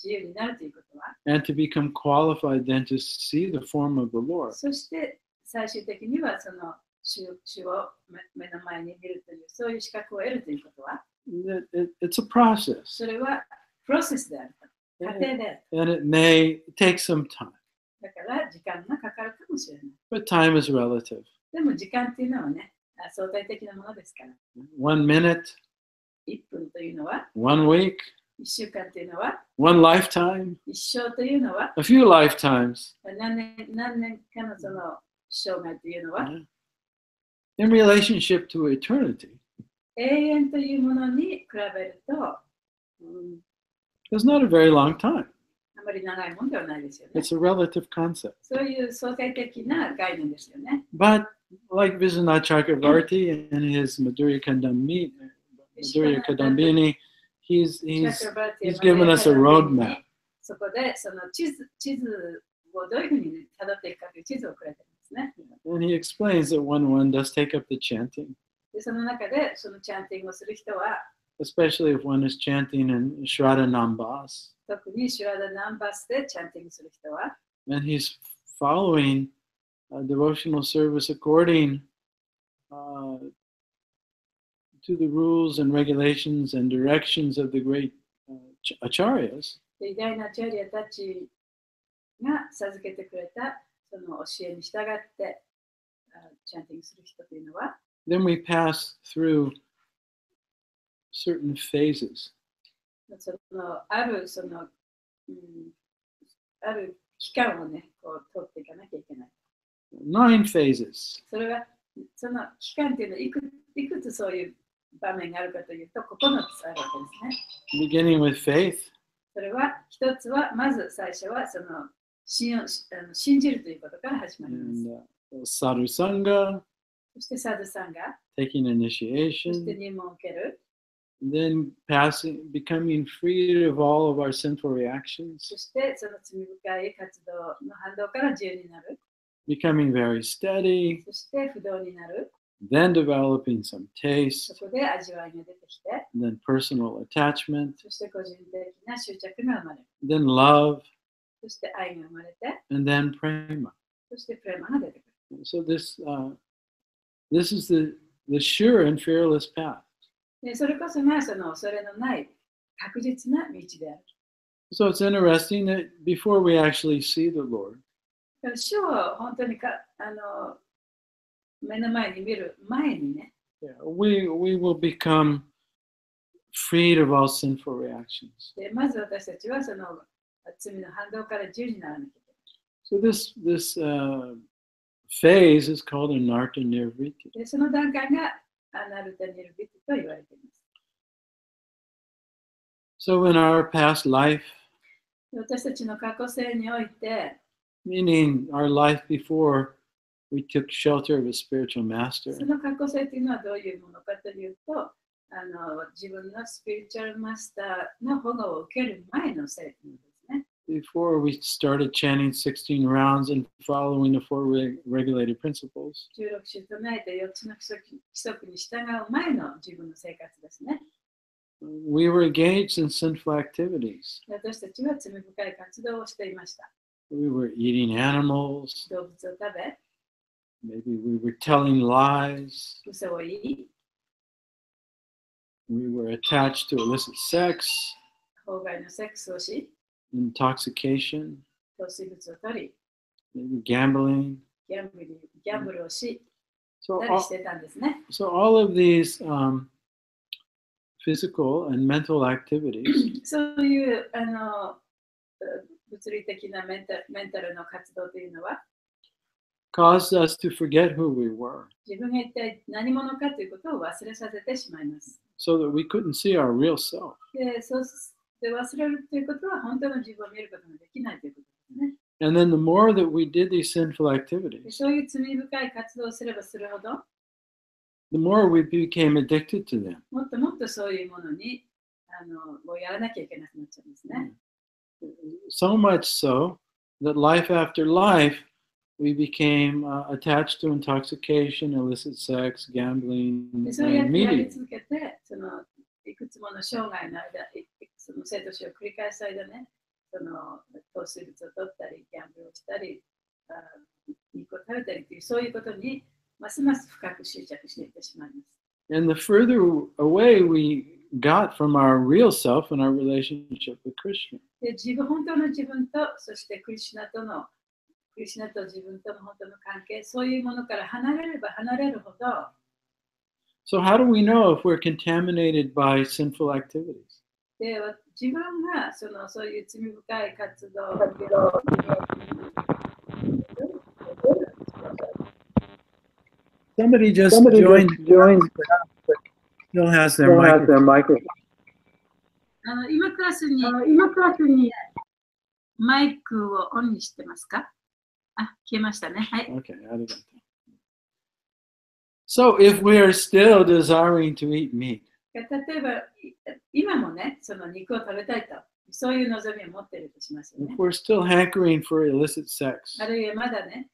自由になるということは、 and to become qualified then to see the form of the Lord. そして最終的にはその主を目の前に見るという、そういう資格を得るということは、 It's a process それはプロセスであると、過程である。 and it may take some time, だから時間がかかるかもしれない。 but time is relative. でも時間っていうのはね、相対的なものですから。 1 minute, 1分というのは、 1 week, 1週間というのは、 1 lifetime, 一生というのは、 a few lifetimes. 何年かのその生涯というのは、 In relationship to eternity, 永遠というものに比べると、 it's not a very long time. あまり長いものではないですよね。 It's a relative concept. そういう相対的な概念ですよね。 But like Vishwanath Chakravarti and his Madhurya Kadambini, he's given us a roadmap. そこでその地図をどういうふうに辿っていくかという地図をくれてるんですね。 And he explains that when one does take up the chanting, でその中でそのチャンティングをする人は、 especially if one is chanting in Shraddha Nambas, 特にシュラダナンバスでチャンティングする人は、 and he's following devotional service according to the rules and regulations and directions of the great acharyas, 偉大なチャリアたちが授けてくれたその教えに従ってチャンティングする人というのは、 then we pass through certain phases. そのある期間をね、こう通っていかなきゃいけない。 9 phases. それは、その期間っていうのはいくつそういう場面があるかというと、9つあるわけですね。 Beginning with faith, それは、一つは、まず最初はその信じるということから始まりま and す。 sadhu sangha, そしてサドさんが、 taking そして initiation, 入門を受ける。 then becoming free of all of our sinful reactions, そしてその罪深い活動の反動から自由になる。 becoming very steady, そして不動になる。 then developing some そ taste, こで味わいが出てきて、 then personal attachment, そして個人的な執着が生まれる。 then love, そして愛が生まれて、 and then prema. そしてプレマが出てくる。 So this is the sure and fearless path. でそれこそがその恐れのない確実な道である。 So it's interesting that before we actually see the Lord, だから主を本当に目の前に見る前にね、 we will become freed of all sinful reactions. でまず私たちはその罪の反動から自由にならなきゃいけない。 So this phase is called anartha nirvritti. でその段階がアナルタニルビティと言われています。 So in our past life, 私たちの過去世において、 meaning our life before we took shelter of a spiritual master, その過去世というのはどういうものかというと、自分のスピリチュアルマスターの保護を受ける前の世ということですね。 before we started chanting 16 rounds and following the 4 regulated principles, 16種唱えて4つの規則に従う前の自分の生活ですね。 we were engaged in sinful activities. 私たちは罪深い活動をしていました。We were eating animals. 動物を食べ、 Maybe we were telling lies. 嘘を言い、 We were attached to illicit sex, 法外のセックスをし、 intoxication, 糖水物を取り、 maybe gambling. ギャンブルをし So たりしてたんですね。 all of these physical and mental activities そういう物理的なメンタルの活動というのは、 caused us to forget who we were, 自分が一体何者かということを忘れさせてしまいます。 so that we couldn't see our real self. で、そうで忘れるということは、本当の自分を見ることができないということですね。 And then the more that we did these sinful で activities, そういう罪深い活動をすればするほど、 the more we became addicted to them. もっともっとそういうものにをやらなきゃいけなくなっちゃうんですね。 So much so that life after life, we became attached to intoxication, illicit sex, gambling, でそうやっ and てやり media. 続けて、いくつもの生涯の間、その生と死を繰り返す間ね、糖水物を取ったり、ギャンブルをしたり、肉を食べたりという、そういうことにますます深く執着していってしまいます。 And the further away we got from our real self and our relationship with Krishna. で本当の自分と、そしてクリシュナと自分との本当の関係、そういうものから離れれば離れるほど、 So how do we know if we're contaminated by sinful activities? で自分がそういう罪深い活動を Somebody just joined. Still has their microphone. 今クラスにマイクをオンにしてますか？あ、消えましたね。はい。 Okay, arigato. So if we are still desiring to eat meat, 例えば、今もね、その肉を食べたいと、そういう望みを持っているとしますよ if ね。 we're still hankering for illicit sex, あるいはまだね、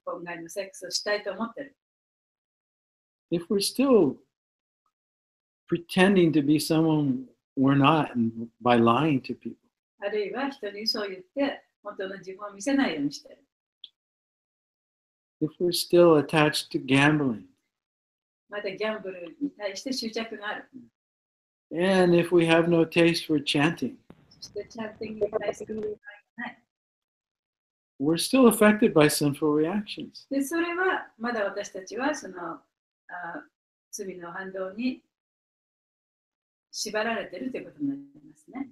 本外のセックスをしたいと思ってる。 if we're still pretending to be someone we're not by lying to people, あるいは人に嘘を言って、本当の自分を見せないようにしてる。 if we're still attached to gambling, まだギャンブルに対して執着がある。 and if we have no taste for chanting, そしてチャンティングに対する理解がない。 we're still affected by sinful reactions. で、それはまだ私たちは罪の反動に縛られているということになりますね。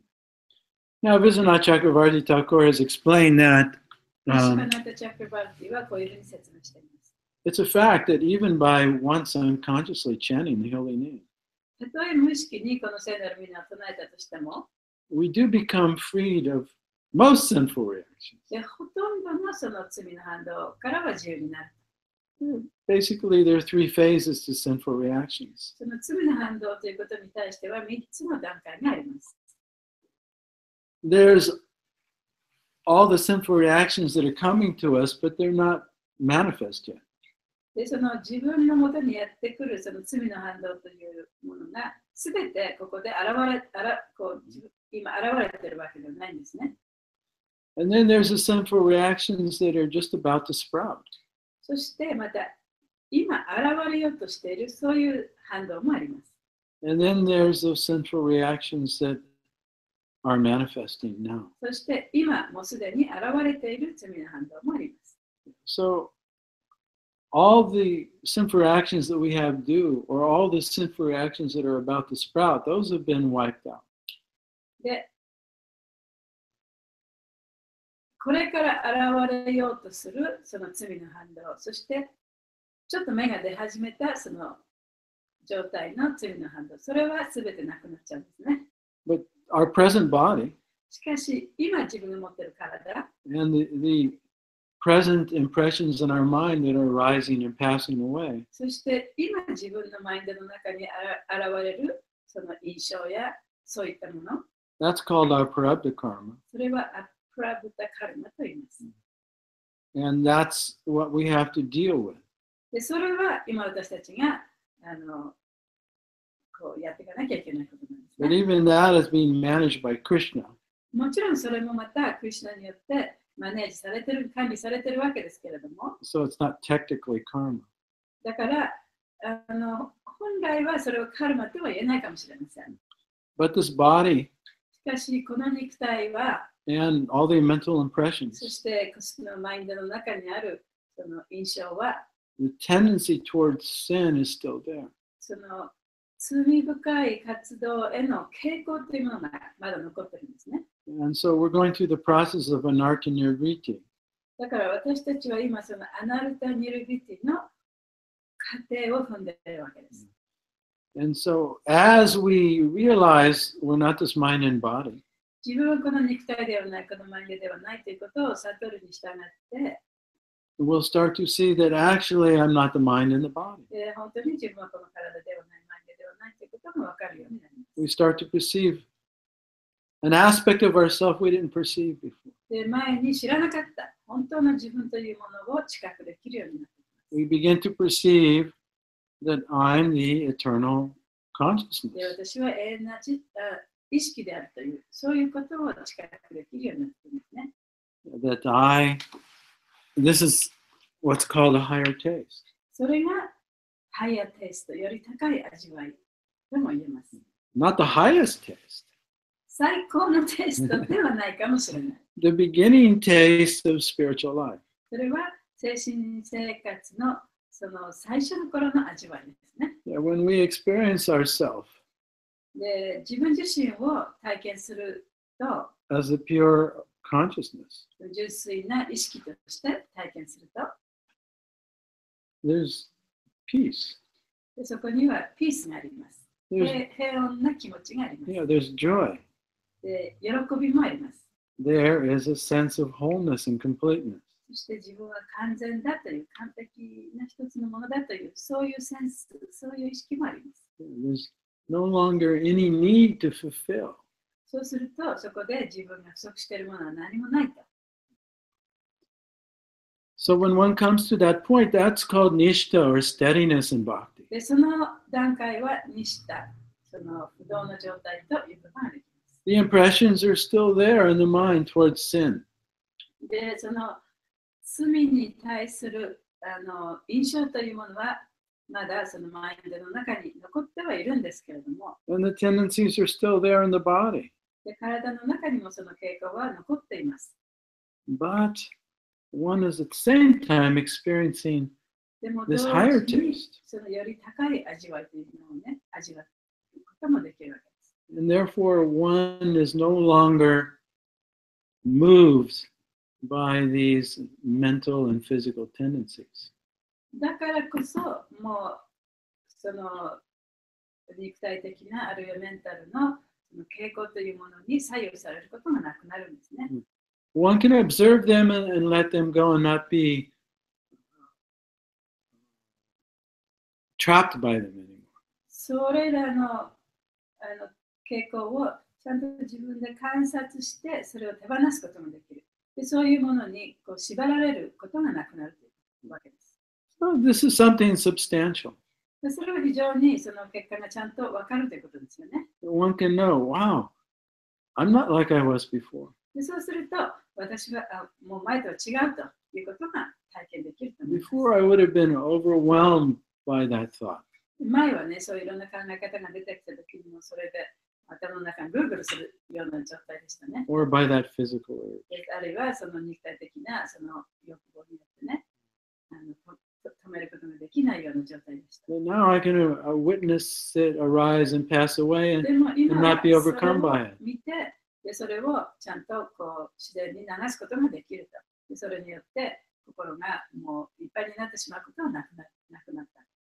Now, Vishwanath Chakravarti Thakur has explained that シバナタ・チャクラバルティはこういうふうに説明しています。 it's a fact that even by once unconsciously chanting the holy name, たとえ無意識にこの聖なる皆を唱えたとしても、 we do become freed of most sinful reactions. でほとんどのその罪の反動からは自由になる。 Basically, there are three phases to sinful reactions. その罪の反動ということに対しては3つの段階があります。 There's all the sinful reactions that are coming to us, but they're not manifest yet. で、その自分のもとにやってくるその罪の反動というものがすべてここで今現れているわけではないんですね。 And then there's the sinful reactions that are just about to sprout. そしてまた今現れようとしているそういう反動もあります。 And then there's those sinful reactions that are manifesting now. そして今もうすでに現れている罪の反動もあります。 So all the sinful reactions that we have due, or all the sinful reactions that are about to sprout, those have been wiped out. で、これから現れようとするその罪の反動、そしてちょっと芽が出始めたその状態の罪の反動、それは全てなくなっちゃうんですね。 But our present body しかし、今自分が持っている体、 and the present impressions in our mind that are rising and passing away, そして今自分のマインドの中に現れるその印象やそういったもの、 that's called our prarabdha karma. それはアプラブタカルマと言います。 And that's what we have to deal with. で、それは今私たちがこうやっていかなきゃいけないことなんです But ね。 even that is being managed by Krishna. もちろんそれもまたクリシュナによってマネージされてる、管理されてるわけですけれども、So it's not technically karma. だから本来はそれをカルマとは言えないかもしれません。 But this body しかしこの肉体は and all the mental impressions, そしてそのマインドの中にあるその印象は the tendency towards sin is still there. その罪深い活動への傾向というものがまだ残ってるんですね。 And so we're going through the process of anartha nirviti. だから私たちは今そのアナルタ・ニルビティの過程を踏んでいるわけです。 And so as we realize we're not this mind and body, 自分はこの肉体ではない、このマインドではないということを悟るに従って、 we'll start to see that actually I'm not the mind and the body. 本当に自分はこの体ではない、マインドではないということが分かるようになります。 We start to perceive an aspect of ourselves we didn't perceive before. で、前に知らなかった本当の自分というものを知覚できるようになっています。 We begin to perceive that I'm the eternal で、 consciousness. 私は永遠な意識であるという、そういうことを知覚できるようになっていますね。 That this is what's called a higher taste. それがハイヤーテイスト、より高い味わいとも言えます。 Not the highest taste. 最高のテイストではないかもしれない。 The beginning taste of spiritual life. それは精神生活のその最初の頃の味わいですね。 Yeah, when we experience ourselves で、自分自身を体験すると、 as a pure consciousness, 純粋な意識として体験すると、 there's peace. でそこにはピースがあります。 There's, 平穏な気持ちがあります。 there's joy. で、喜びもあります。 There is a sense of wholeness and completeness. そして自分は完全だという、完璧な一つのものだという、そういうセンス、そういう意識もあります。 There's no longer any need to fulfill. そうすると、そこで自分が不足しているものは何もないと。 So when one comes to that point, that's called nishta or steadiness in bhakti. で、その段階はニシタ、その不動の状態ということができます。 The impressions are still there in the mind towards sin. で、その罪に対する印象というものは、まだそのマインドの中に残ってはいるんですけれども、 And the tendencies are still there in the body. で体の中にもその傾向は残っています。 But one is at the same time experiencing でも this 同 higher 時に taste. そのより高い味わいというのをね、味わうこともできるわけです。 And therefore, one is no longer moved by these mental and physical tendencies. だからこそ、もうその肉体的なあるいはメンタルのその傾向というものに左右されることがなくなるんですね。 One can observe them and let them go and not be trapped by them anymore. それらの傾向をちゃんと自分で観察して、それを手放すこともできる。で、そういうものにこう縛られることがなくなるというわけです。 So this is something substantial. でそれは非常にその結果がちゃんと分かるということですよね。 One can know, wow, I'm not like I was before. でそうすると、私はもう前とは違うということが体験できると思います。 Before, I would have been overwhelmed by that thought. 前はね、そういういろんな考え方が出てきたときにも、それで頭の中がぐるぐるするような状態でしたね。 Or by that physical urge. であるいはその肉体的なその欲望によってね、止めることができないような状態でした。 But now I can witness it arise and pass away and でも今 and は not be それ overcome を by it. 見て、でそれをちゃんとこう自然に流すことができると。でそれによって心がもういっぱいになってしまうことはなくなった。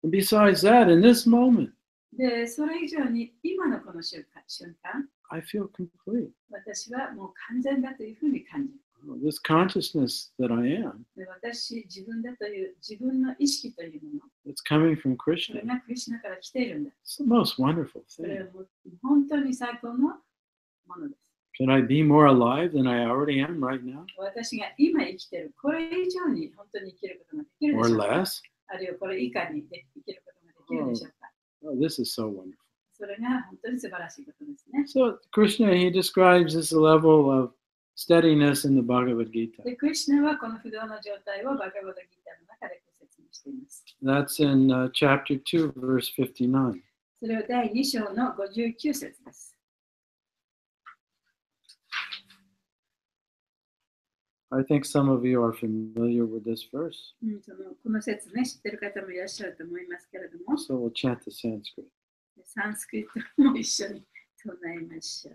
And besides that, in this moment, で、それ以上に今のこの瞬間、 I feel complete. 私はもう完全だというふうに感じる。 This consciousness that I am, で私、自分だという自分の意識というもの、 it's coming from それ Krishna. がクリシュナから来ているんだ。 It's the most wonderful それ thing. はもう本当に最高のものです。 Can I be more alive than I already am right now? 私が今生きている、これ以上に本当に生きることができるで Or しょうか。 less? あるいはこれ以下に生きることができるでしょうか。 Oh, this is so wonderful. それが本当に素晴らしいことですね。 So Krishna, he describes this level of steadiness in the Bhagavad Gita. で、クリシュナはこの不動の状態をバガバダギータの中で説明しています。 That's in chapter 2, verse 59. それは第2章の59節です。 I think some of you are familiar with this verse. この説ね、知っている方もいらっしゃると思いますけれども、 So we'll chant the Sanskrit. サンスクリットも一緒に唱えましょう。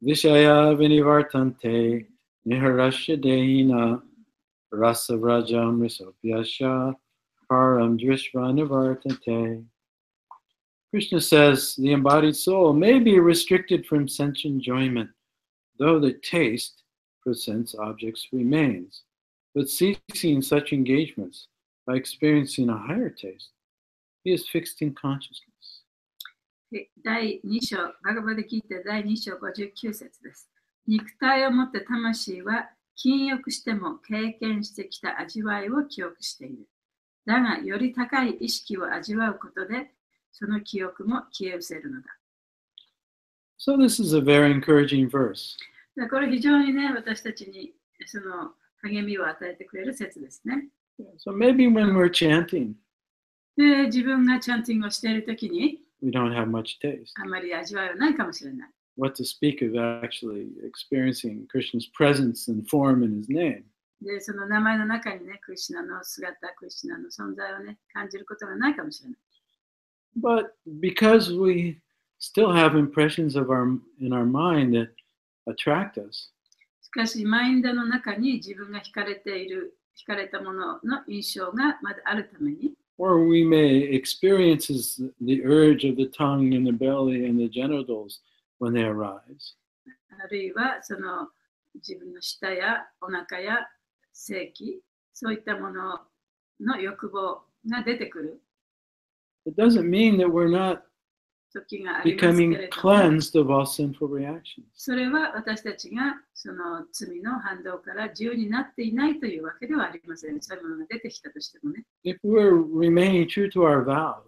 Vishaya vinivartante niharasya dehina rasa vrajam risopyasya param drishva nivartante. Krishna says the embodied soul may be restricted from sense enjoyment, though the taste for sense objects remains. But ceasing such engagements by experiencing a higher taste, he is fixed in consciousness. 第2章、バガバダギータ第2章59節です。肉体を持った魂は禁欲しても経験してきた味わいを記憶している。だが、より高い意識を味わうことで、その記憶も消え失せるのだ。So this is a very encouraging verse. これ非常にね、私たちにその励みを与えてくれる説ですね。So maybe when we're chanting, で、自分がチャンティングをしているときに、we don't have much taste. あまり味わいはないかもしれない。What to speak of actually experiencing Krishna's presence and form in his name. で、その名前の中にね、クリシュナの姿、クリシュナの存在をね、感じることがないかもしれない。But because we still have impressions in our mind that attract us, しかし、マインドの中に自分が惹かれている、惹かれたものの印象がまだあるために、or we may experience the urge of the tongue and the belly and the genitals when they arise. あるいはその自分の舌やお腹や性器、そういったものの欲望が出てくる It doesn't mean that we're not 時がありますけ becoming れども、 cleansed of all sinful reactions. それは私たちがその罪の反動から自由になっていないというわけではありません。そういうものが出てきたとしてもね。 If we're remaining true to our vows,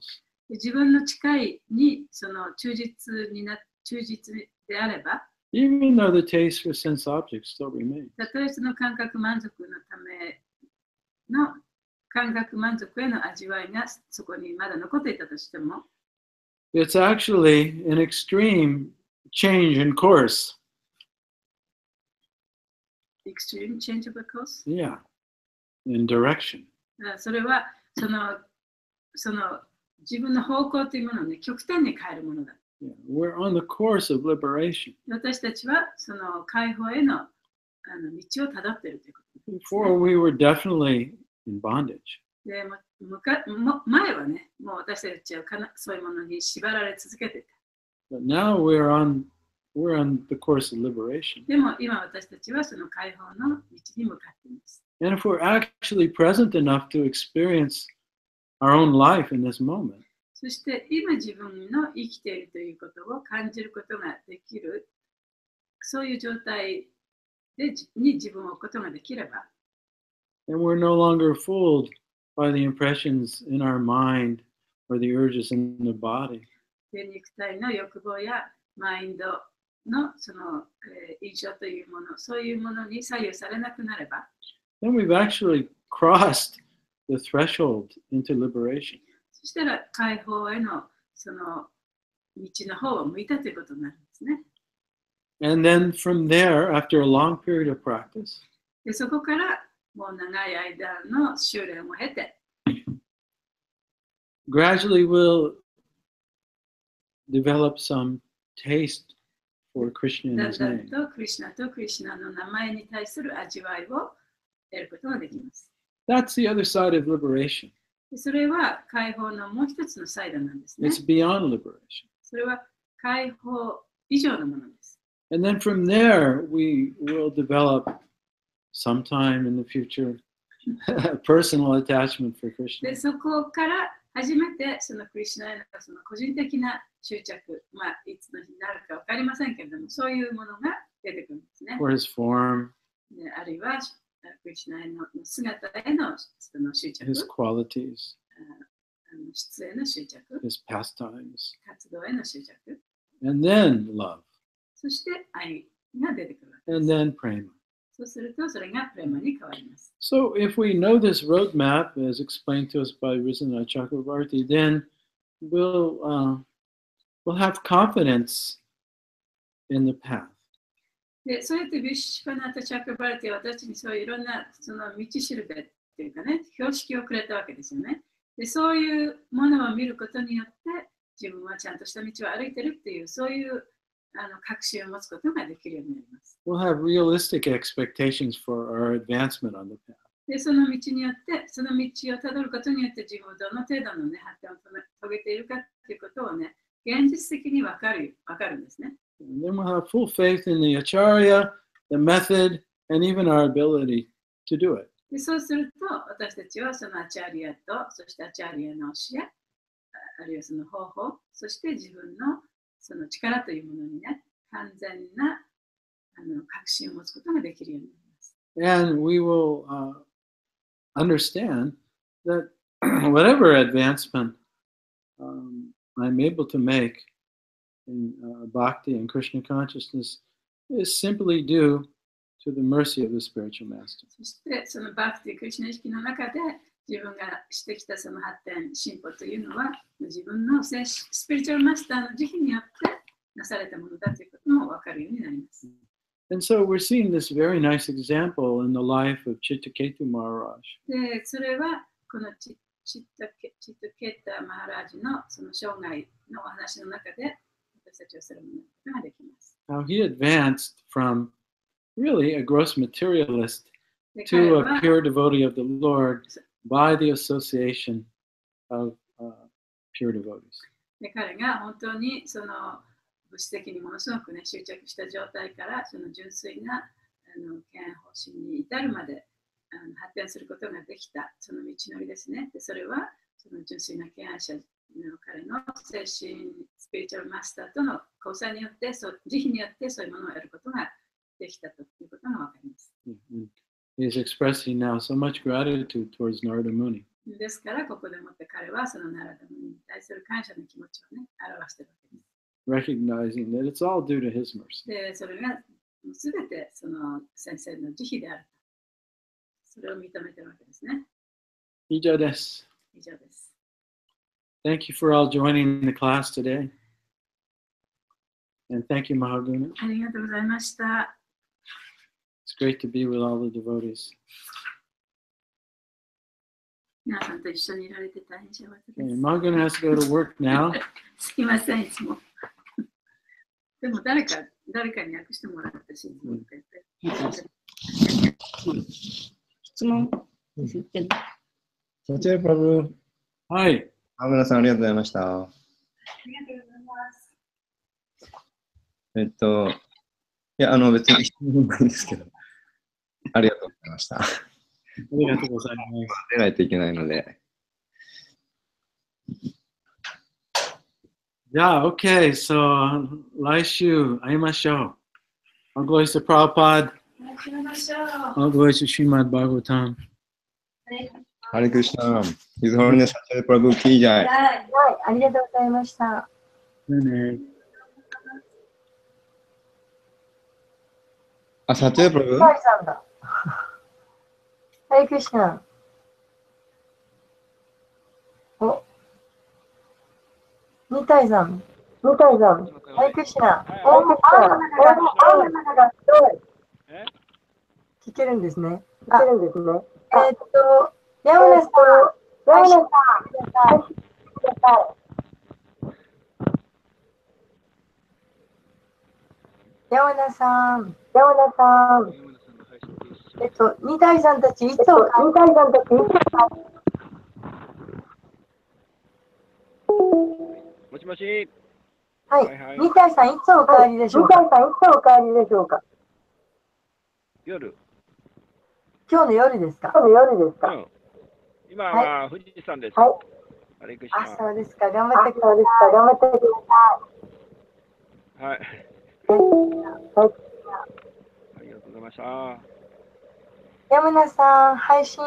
自分の誓いにその忠実であれば、 even though the taste for sense objects still remains. たとえその感覚満足のための感覚満足への味わいがそこにまだ残っていたとしても、 It's actually an extreme change in course. extreme change of course? Yeah, in direction. それはその自分の方向というものを、ね、極端に変えるものだ。Yeah, we're on the course of liberation. 私たちはその解放への道をたどっているということです、ね。 Before we were definitely in bondage. で前はね、もう私たちはそういうものに縛られ続けていた。 But now we're on the course of liberation. でも今私たちはその解放の道に向かっています。 And if we're actually present enough to experience our own life in this moment, そして今自分の生きているということを感じることができる、そういう状態に自分を置くことができれば、 and we're no longer fooled by the impressions in our mind or the urges in the body, で肉体の欲望やマインドのその、印象というもの、そういうものに左右されなくなれば、 then we've actually crossed the threshold into liberation. そしたら解放へのその道の方を向いたということになるんですね。 And then from there, after a long period of practice, でそこからもう長い間の修練を経て、 gradually we'll develop some taste for Krishna in だん his だん name. とクリシュナとクリシュナの名前に対する味わいを得ることができます。 That's the other side of liberation. でそれは解放のもう一つのサイドなんですね。 It's beyond liberation. それは解放以上のものです。 And then from there, we will develop sometime in the future a personal attachment for で Krishna. そこから初めてそのクリシュナへのその個人的な執着、いつの日になるか分かりませんけれども、そういうものが出てくるんですね。 For his form, であるいはクリシュナへの姿へのその執着、 his qualities, 質への執着、 his pastimes, 活動への執着、 and then love, そして愛が出てくるわけで and す。 then prema. そうすると、それがプレマに変わります。 So if we know this roadmap, as explained to us by Rizana Chakravarti, then we'll have confidence in the path. で、そうやってビシュパナタ・チャクラバルティは私たちにそういういろんなその道しるべっていうかね、標識をくれたわけですよね。で、そういうものを見ることによって、自分はちゃんとした道を歩いてるっていう、そういう確信を持つことができるようになります。We'll have realistic expectations for our advancement on the path. で、その道によって、その道をたどることによって、自分はどの程度の、ね、発展を遂げているかっていうことをね、現実的に分かるんですね。And then we'll have full faith in the acharya, the method, and even our ability to do it. で、そうすると、私たちはそのアチャリアと、そしてアチャリアの教え、あるいはその方法、そして自分のその力というものにね、完全な確信を持つことができるようになります。And we will understand that whatever advancement I'm able to make in bhakti and Krishna consciousness is simply due to the mercy of the spiritual master. そしてそのバクティ・クリシュナ意識の中で自分がしてきたその発展、進歩というのは自分のスピリチュアルマスターの慈悲によってなされたものだということも分かるようになります。And so we're seeing this very nice example in the life of Chittaketu Maharaj. で、それはこのチッタケータ・マハラージのその生涯のお話の中で私たちはそれを見ることができます。How he advanced from really a gross materialist で、彼 to は a pure devotee of the Lord by the association of pure devotees. で、彼が本当にその物質的にものすごくね、執着した状態からその純粋な敬愛方針に至るまで発展することができたその道のりですね。で、それはその純粋な敬愛者の彼の精神スピリチュアルマスターとの交際によって、慈悲によってそういうものをやることができたということがわかります。He is expressing now so much gratitude towards Narada Muni. ですから、ここでもって彼はそのナラダムニに対する感謝の気持ちをね、表しているわけです。Recognizing that it's all due to his mercy. で、それがすべてその先生の慈悲であると。それを認めているわけですね。以上です。以上です。Thank you for all joining the class today. And thank you, Mahaguna. ありがとうございました。It's great to be with all the devotees. 皆さんと一緒にいられて大変幸せで Okay, す。 Mahaguna has to go to work now. すいません、いつも。でも誰かに訳してもらって信じてて。質問。サチェプラブ、はい。河村さんありがとうございました。ありがとうございます。いや、別に質問ないんですけど、ありがとうございました。ありがとうございます。出ないといけないので。Yeah, okay, so 来週会いましょう。All glories to Prabhupada. 始めましょう。 All glories to Srimad Bhagavatam. ハレクリシナ、イズホリネサチェプラブキージャイ。はい、ありがとうございました。ねあ、サチェプラブハリさんだ。ハレクリシナ。お、ニタイさん。ハレクリシナ。青の中がすごい。聞けるんですね。山根さん。山田さん。二代さんたちいつも。もしもし。はい。はいはい二代さんいつお帰りでしょうか。夜。今日の夜ですか。うん。今は富士山です。ハレクリシあ、ナ。そうですか。頑張ってください。はい。ありがとうございました。山田さん、配信を。